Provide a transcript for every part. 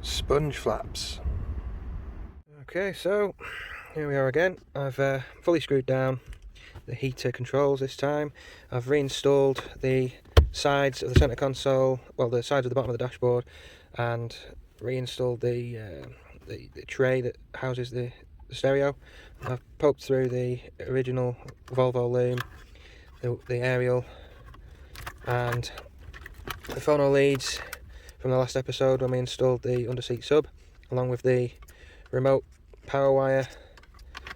Sponge flaps. Okay, so here we are again. I've fully screwed down the heater controls this time. I've reinstalled the sides of the centre console, well, the sides of the bottom of the dashboard, and reinstalled the tray that houses the stereo. I've poked through the original Volvo loom, the aerial, and the phono leads from the last episode when we installed the underseat sub, along with the remote power wire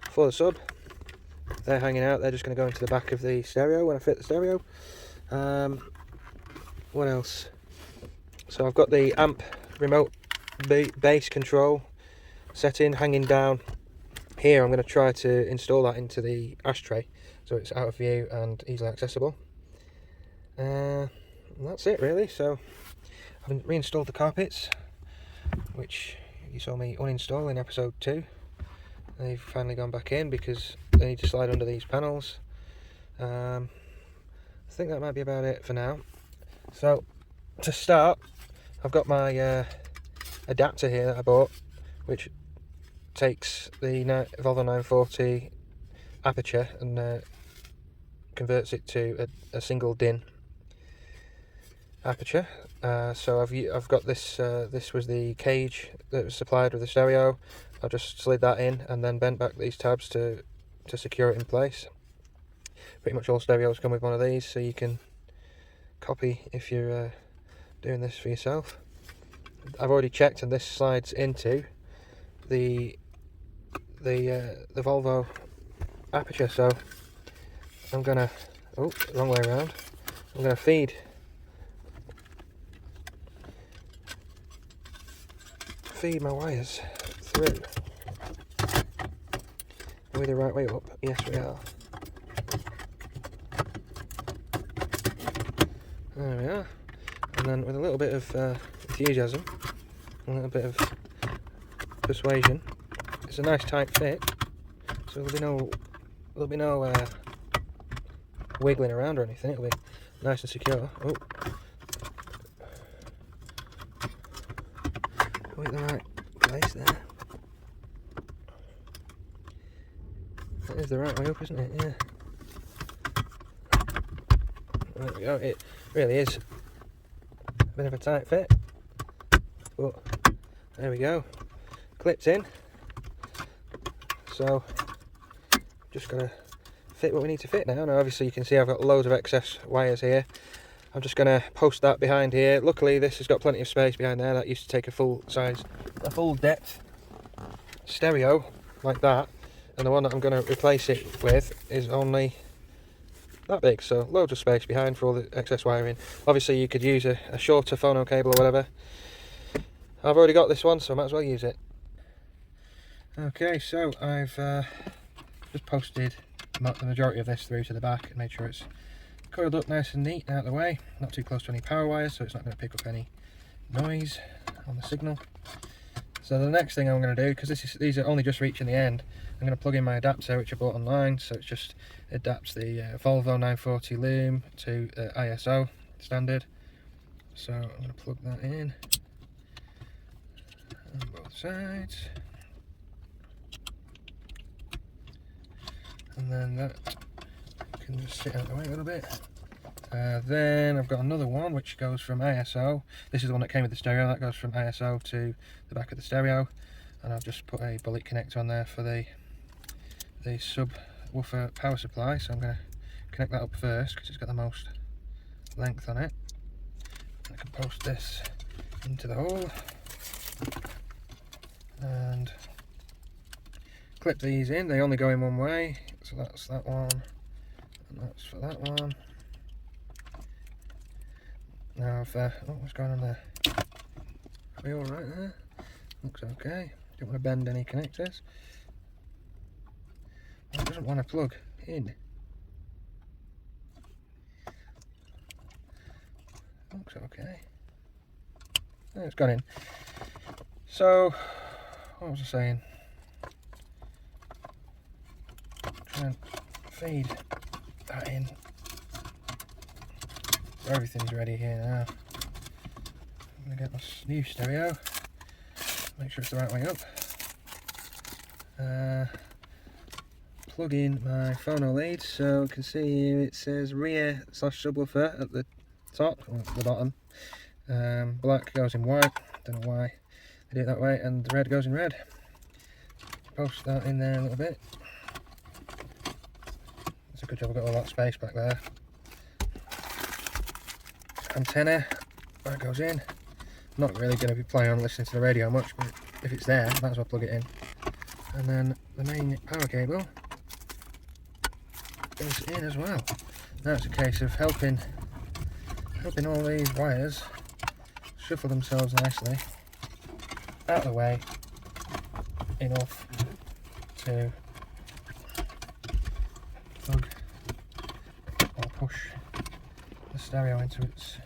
for the sub. They're hanging out. They're just going to go into the back of the stereo when I fit the stereo. What else? So I've got the amp remote bass control setting hanging down here. I'm going to try to install that into the ashtray so it's out of view and easily accessible. And that's it really. So I've reinstalled the carpets, which you saw me uninstall in episode 2. They've finally gone back in because they need to slide under these panels. I think that might be about it for now. So to start, I've got my adapter here that I bought, which takes the Volvo 940 aperture and converts it to a single DIN aperture. So I've got this. This was the cage that was supplied with the stereo. I just slid that in and then bent back these tabs to secure it in place. Pretty much all stereos come with one of these, so you can copy if you're doing this for yourself. I've already checked, and this slides into the Volvo aperture. So I'm gonna wrong way around. I'm gonna feed my wires through. Are we the right way up? Yes, we are. There we are. And then with a little bit of enthusiasm, a little bit of persuasion, it's a nice tight fit, so there'll be no wiggling around or anything. It'll be nice and secure. Oh, we're in the right place there. That is the right way up, isn't it? Yeah. There we go. It really is a bit of a tight fit, but there we go. Clipped in. So just gotta fit what we need to fit now. Now obviously you can see I've got loads of excess wires here. I'm just gonna post that behind here. Luckily this has got plenty of space behind there. That used to take a full depth stereo like that, and the one that I'm going to replace it with is only that big, so loads of space behind for all the excess wiring. Obviously you could use a shorter phono cable or whatever. I've already got this one, so I might as well use it. Okay, so I've just posted the majority of this through to the back and made sure it's coiled up nice and neat and out of the way, not too close to any power wires, so it's not going to pick up any noise on the signal. So the next thing I'm going to do, because these are only just reaching the end, I'm going to plug in my adapter which I bought online. So it just adapts the Volvo 940 loom to ISO standard. So I'm going to plug that in on both sides, and then that can just sit out of the way a little bit. Then I've got another one which goes from ISO. This is the one that came with the stereo. That goes from ISO to the back of the stereo, and I've just put a bullet connector on there for the subwoofer power supply. So I'm going to connect that up first because it's got the most length on it. I can post this into the hole and clip these in. They only go in one way, so that's that one, and that's for that one. Now, what's going on there? Are we all right there? Looks okay. Don't want to bend any connectors. It doesn't want to plug in. Looks okay. Oh, it's gone in. So, what was I saying? Try and feed that in. Everything's ready here now. I'm going to get my new stereo. make sure it's the right way up. Plug in my phono lead, so you can see here it says rear / subwoofer at the top, or at the bottom. Black goes in white, don't know why they do it that way, and red goes in red. Post that in there a little bit. It's a good job I've got all that space back there. Antenna, that goes in. Not really going to be playing on listening to the radio much, but if it's there, might as well plug it in. And then the main power cable goes in as well. Now it's a case of helping all these wires shuffle themselves nicely out of the way enough to plug or push the stereo into its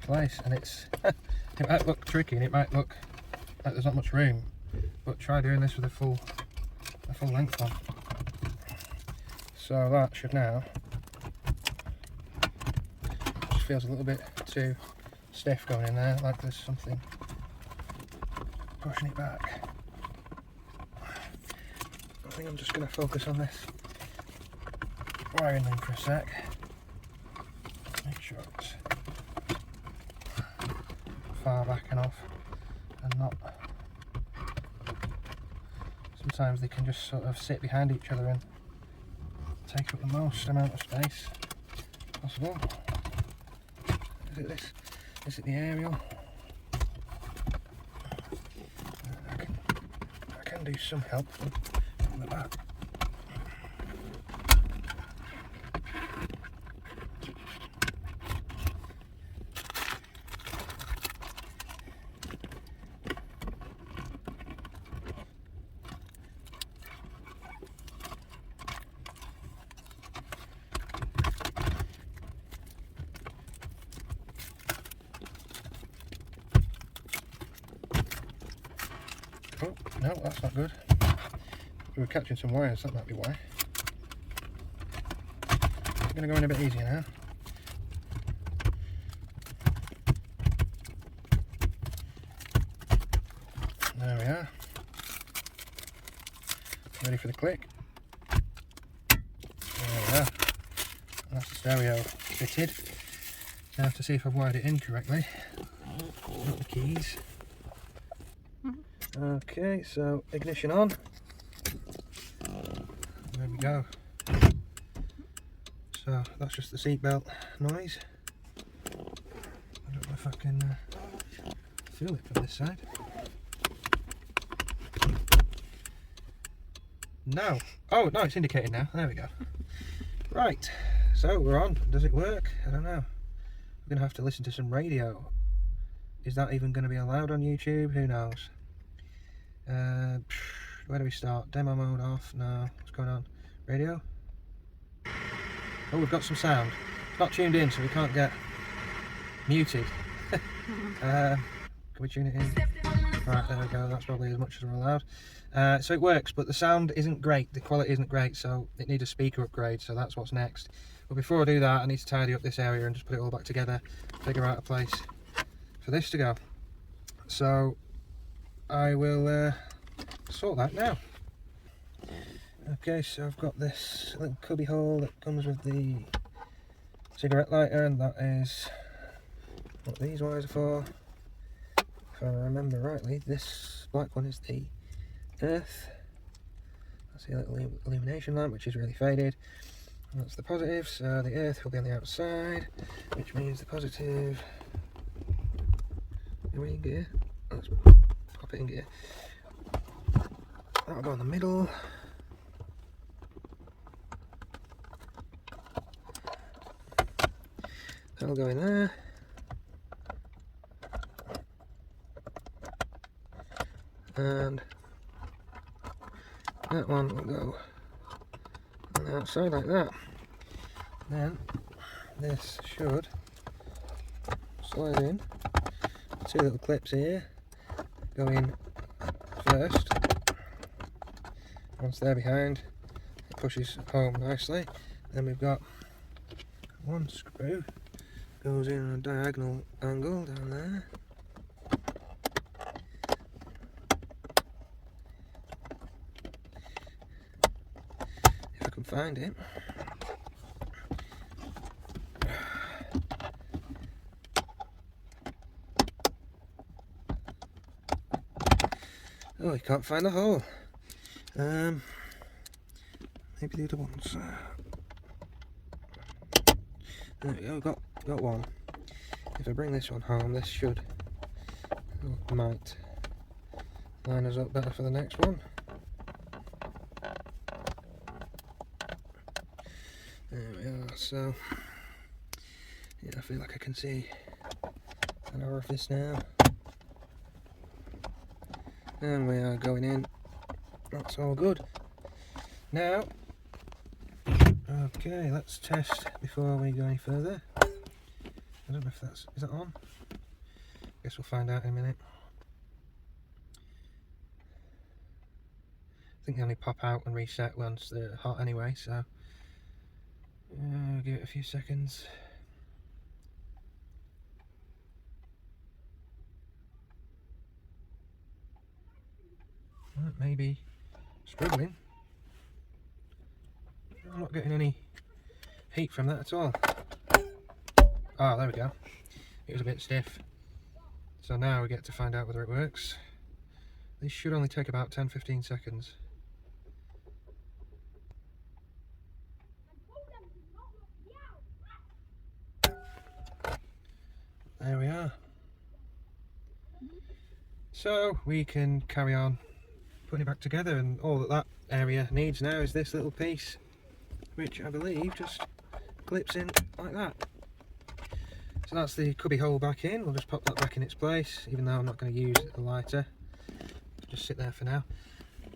place. And it's it might look tricky and it might look like there's not much room, but try doing this with a full length on. So that should now, just feels a little bit too stiff going in there, like there's something pushing it back. I think I'm just going to focus on this wiring link for a sec. Make sure it's far back enough and not. Sometimes they can just sort of sit behind each other and take up the most amount of space possible. Is it this? Is it the aerial? I can do some help from the back. Oh, no, that's not good. We were catching some wires, that might be why. I'm going to go in a bit easier now. There we are. Ready for the click. There we are. That's the stereo fitted. Now I have to see if I've wired it in correctly. Got the keys. Okay, so ignition on. There we go. So that's just the seatbelt noise. I don't know if I can feel it from this side. No. Oh, no, it's indicating now. There we go. Right, so we're on. Does it work? I don't know. I'm going to have to listen to some radio. Is that even going to be allowed on YouTube? Who knows? Where do we start? Demo mode off. No. What's going on? Radio? Oh, we've got some sound. It's not tuned in, so we can't get muted. Can we tune it in? Right, there we go. That's probably as much as we're allowed. So it works, but the sound isn't great. The quality isn't great, so it needs a speaker upgrade. So that's what's next. But before I do that, I need to tidy up this area and just put it all back together. Figure out a place for this to go. So I will sort that now. Okay, so I've got this little cubby hole that comes with the cigarette lighter, and that is what these wires are for. If I remember rightly, this black one is the earth. That's the little illumination lamp, which is really faded. And that's the positive, so the earth will be on the outside, which means the positive. Are we in gear? Let's pop it in gear. That'll go in the middle. That'll go in there. And that one will go on the outside like that. Then this should slide in. Two little clips here go in first. Once they're behind, it pushes home nicely. Then we've got one screw goes in on a diagonal angle down there. find it. Oh, you can't find the hole. Maybe the other ones. There we go, got one. If I bring this one home, this should, might line us up better for the next one. There we are. So yeah, I feel like I can see an orifice now. And we are going in. That's all good. Now, okay, let's test before we go any further. I don't know if is that on? Guess we'll find out in a minute. I think they only pop out and reset once they're hot anyway, so give it a few seconds. Maybe struggling. I'm not getting any heat from that at all. Oh, there we go. It was a bit stiff. So now we get to find out whether it works. These should only take about 10-15 seconds. There we are. So we can carry on putting it back together, and all that area needs now is this little piece, which I believe just clips in like that. So that's the cubby hole back in. We'll just pop that back in its place, even though I'm not going to use the lighter. Just sit there for now.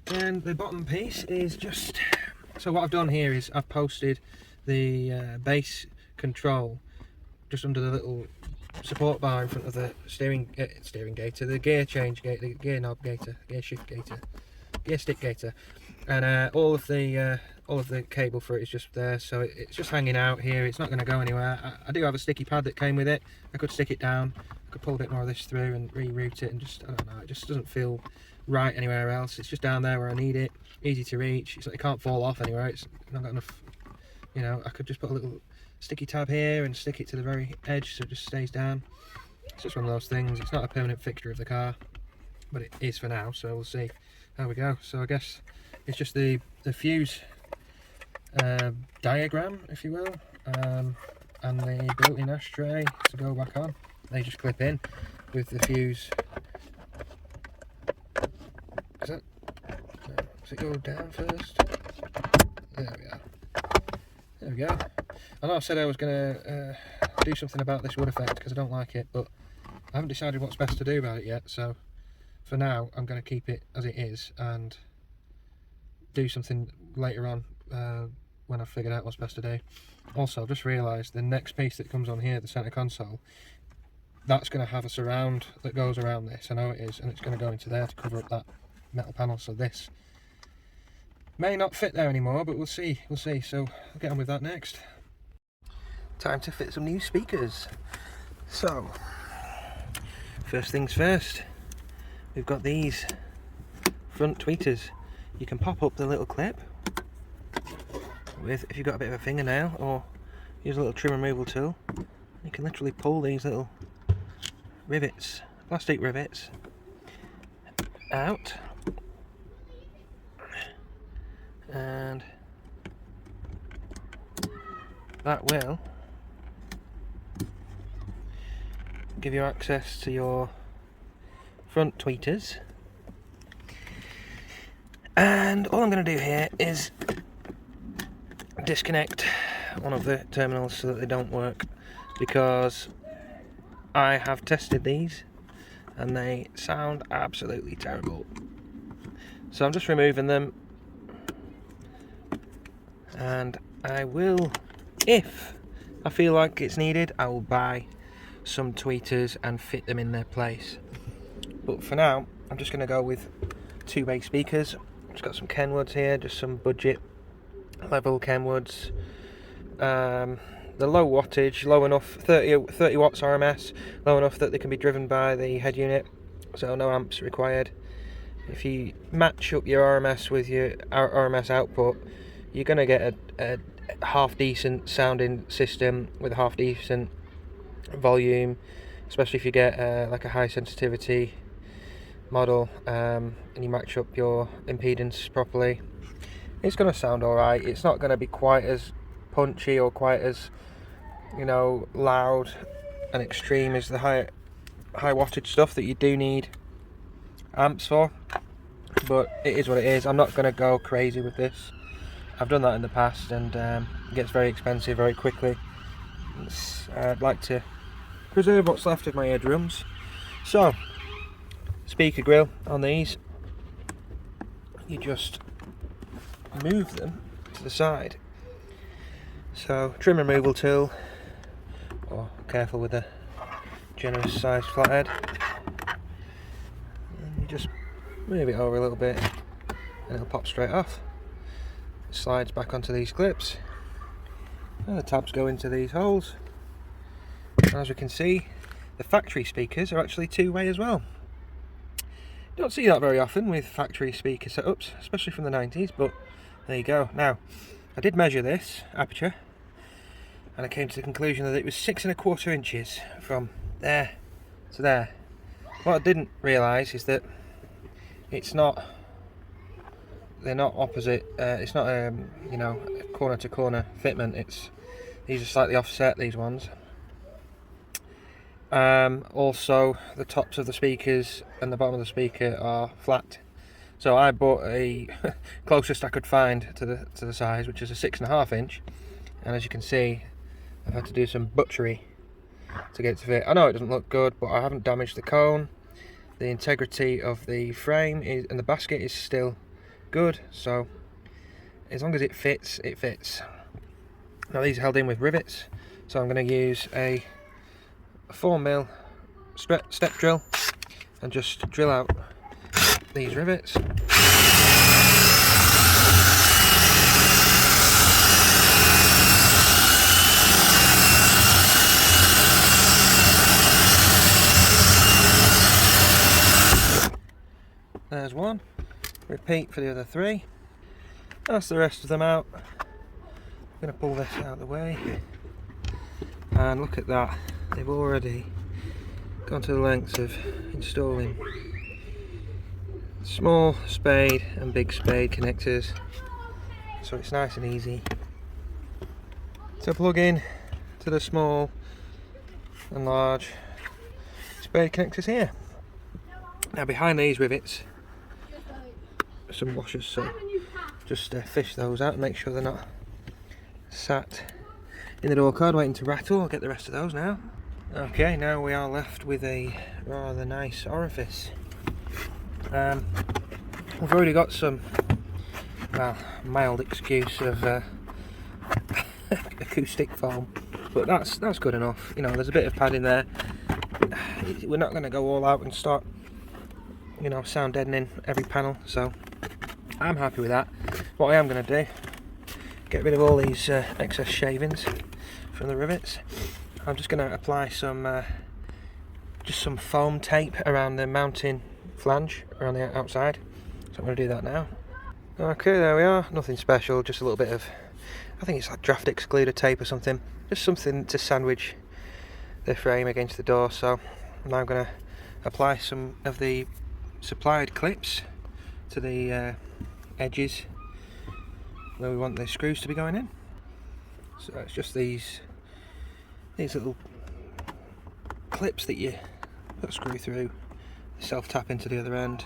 And the bottom piece is just, so what I've done here is I've posted the base control just under the little support bar in front of the steering gator, the gear change gator, the gear knob gator, gear shift gator, gear stick gator, and all of the cable for it is just there, so it's just hanging out here. It's not going to go anywhere. I do have a sticky pad that came with it. I could stick it down, I could pull a bit more of this through and reroute it, and just, I don't know, it just doesn't feel right anywhere else. It's just down there where I need it, easy to reach. It's like it can't fall off anywhere. It's not got enough, you know. I could just put a little sticky tab here and stick it to the very edge so it just stays down. It's just one of those things. It's not a permanent fixture of the car, but it is for now, so we'll see how we go. So I guess it's just the fuse diagram, if you will, and the built-in ashtray to go back on. They just clip in with the fuse. Does it go down first? There we are. There we go. I know I said I was going to do something about this wood effect because I don't like it, but I haven't decided what's best to do about it yet, so for now I'm going to keep it as it is and do something later on when I've figured out what's best to do. Also, I've just realised the next piece that comes on here, the centre console, that's going to have a surround that goes around this. I know it is, and it's going to go into there to cover up that metal panel, so this may not fit there anymore, but we'll see, so I'll get on with that next. Time to fit some new speakers. So, first things first, we've got these front tweeters. You can pop up the little clip with, if you've got a bit of a fingernail, or use a little trim removal tool. You can literally pull these little rivets, plastic rivets, out, and that will give you access to your front tweeters. And all I'm going to do here is disconnect one of the terminals so that they don't work, because I have tested these and they sound absolutely terrible. So I'm just removing them, and I will, if I feel like it's needed, I will buy some tweeters and fit them in their place. But for now, I'm just going to go with two bass speakers. Just got some Kenwoods here, just some budget level Kenwoods. The low wattage, low enough, 30 watts RMS, low enough that they can be driven by the head unit, so no amps required. If you match up your RMS with your RMS output, you're going to get a half decent sounding system with a half decent volume, especially if you get like a high sensitivity model, and you match up your impedance properly. It's going to sound alright. It's not going to be quite as punchy or quite as, you know, loud and extreme as the high wattage stuff that you do need amps for, but it is what it is. I'm not going to go crazy with this. I've done that in the past, and it gets very expensive very quickly. I'd like to preserve what's left of my eardrums. So, speaker grill on these, you just move them to the side. So, trim removal tool, or careful with a generous sized flathead, and you just move it over a little bit and it'll pop straight off. It slides back onto these clips and the tabs go into these holes. And as we can see, the factory speakers are actually two-way as well. Don't see that very often with factory speaker setups, especially from the 90s, but there you go. Now, I did measure this aperture and I came to the conclusion that it was 6¼ inches from there to there. What I didn't realise is that they're not opposite, it's not you know, corner to corner fitment. These are slightly offset, these ones. Also the tops of the speakers and the bottom of the speaker are flat, so I bought a closest I could find to the size, which is a 6½ inch, and as you can see, I've had to do some butchery to get it to fit. I know it doesn't look good, but I haven't damaged the cone. The integrity of the frame and the basket is still good, so as long as it fits, it fits. Now these are held in with rivets, so I'm going to use a 4mm step drill and just drill out these rivets. There's one. Repeat for the other 3. That's the rest of them out. I'm going to pull this out of the way, and look at that. They've already gone to the lengths of installing small spade and big spade connectors, so it's nice and easy to plug in to the small and large spade connectors here. Now behind these rivets are some washers, so just fish those out and make sure they're not sat in the door card waiting to rattle. I'll get the rest of those now. Okay, now we are left with a rather nice orifice. We've already got some, well, mild excuse of acoustic foam, but that's good enough. You know, there's a bit of padding there. We're not going to go all out and start, you know, sound deadening every panel, so I'm happy with that. What I am going to do, get rid of all these excess shavings from the rivets. I'm just going to apply some just some foam tape around the mounting flange around the outside, so I'm going to do that now. Okay, there we are. Nothing special, just a little bit of, I think it's like draft excluder tape or something, just something to sandwich the frame against the door. So now I'm going to apply some of the supplied clips to the edges where we want the screws to be going in. So it's just these little clips that you put a screw through, self-tap into the other end,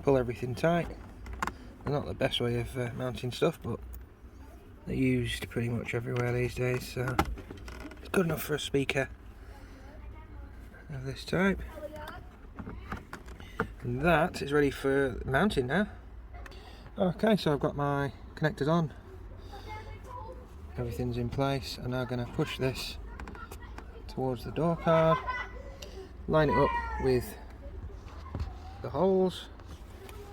pull everything tight. They're not the best way of mounting stuff, but they're used pretty much everywhere these days, so it's good enough for a speaker of this type. And that is ready for mounting now. Okay, so I've got my connectors on, everything's in place. I'm now going to push this towards the door card, line it up with the holes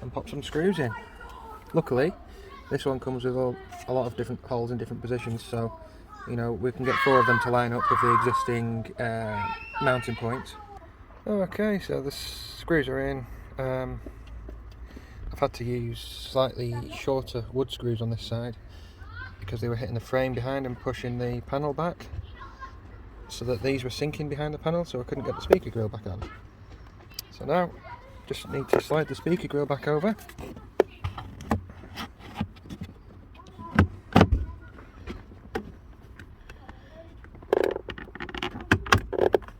and pop some screws in. Luckily this one comes with a lot of different holes in different positions, so you know, we can get 4 of them to line up with the existing mounting points. Okay, so the screws are in. I've had to use slightly shorter wood screws on this side because they were hitting the frame behind and pushing the panel back, so that these were sinking behind the panel, so I couldn't get the speaker grill back on. So now, just need to slide the speaker grill back over.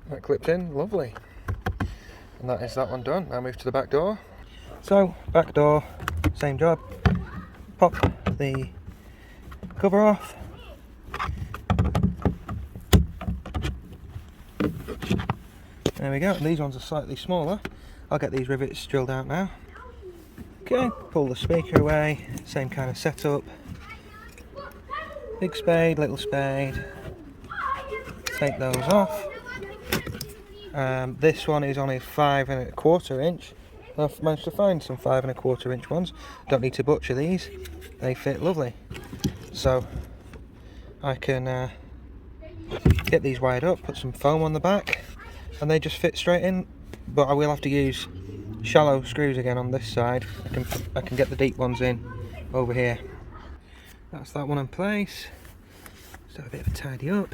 That clipped in, lovely. And that is that one done. Now move to the back door. So, back door, same job. Pop the cover off. There we go. These ones are slightly smaller. I'll get these rivets drilled out now. Okay, pull the speaker away. Same kind of setup. Big spade, little spade. Take those off. This one is only 5 1/4 inch. I've managed to find some 5 1/4 inch ones. Don't need to butcher these. They fit lovely. So I can get these wired up, put some foam on the back, and they just fit straight in. But I will have to use shallow screws again on this side. I can get the deep ones in over here. That's that one in place. Just have a bit of a tidy up.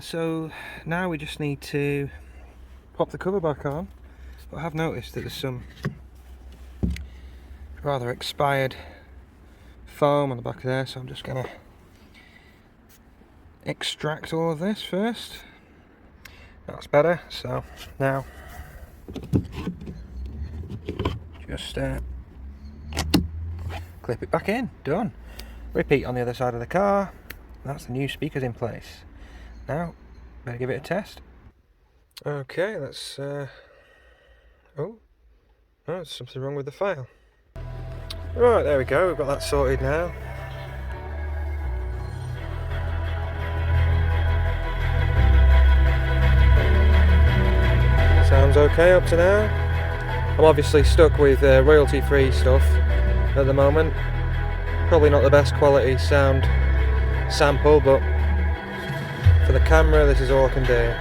So now we just need to pop the cover back on. But I have noticed that there's some rather expired foam on the back of there, so I'm just going to extract all of this first. That's better. So now just clip it back in. Done. Repeat on the other side of the car. That's the new speakers in place. Now better give it a test. Okay, let's oh, there's something wrong with the file. Right, there we go, we've got that sorted now. Sounds okay up to now. I'm obviously stuck with royalty-free stuff at the moment. Probably not the best quality sound sample, but for the camera this is all I can do.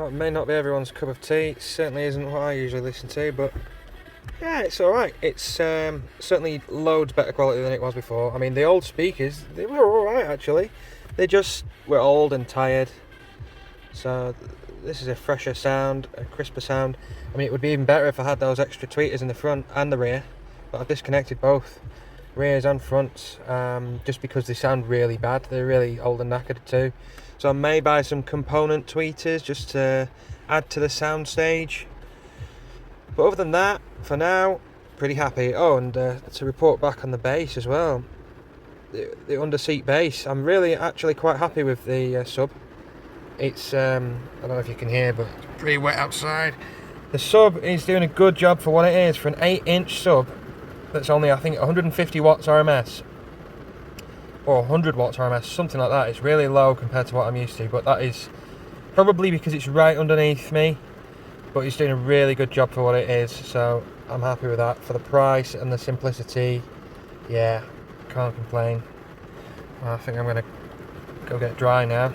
It may not be everyone's cup of tea. It certainly isn't what I usually listen to, but yeah, it's alright. It's certainly loads better quality than it was before. I mean, the old speakers, they were alright actually. They just were old and tired. So this is a fresher sound, a crisper sound. I mean, it would be even better if I had those extra tweeters in the front and the rear, but I've disconnected both rears and fronts just because they sound really bad. They're really old and knackered too. So I may buy some component tweeters just to add to the sound stage. But other than that, for now, pretty happy. Oh, and to report back on the bass as well. The under-seat bass, I'm really actually quite happy with the sub. It's, I don't know if you can hear, but it's pretty wet outside. The sub is doing a good job for what it is. For an 8-inch sub, that's only, I think, 150 watts RMS. Or 100 watts RMS, something like that. It's really low compared to what I'm used to, but that is probably because it's right underneath me. But it's doing a really good job for what it is, so I'm happy with that. For the price and the simplicity, yeah, can't complain. I think I'm going to go get dry now.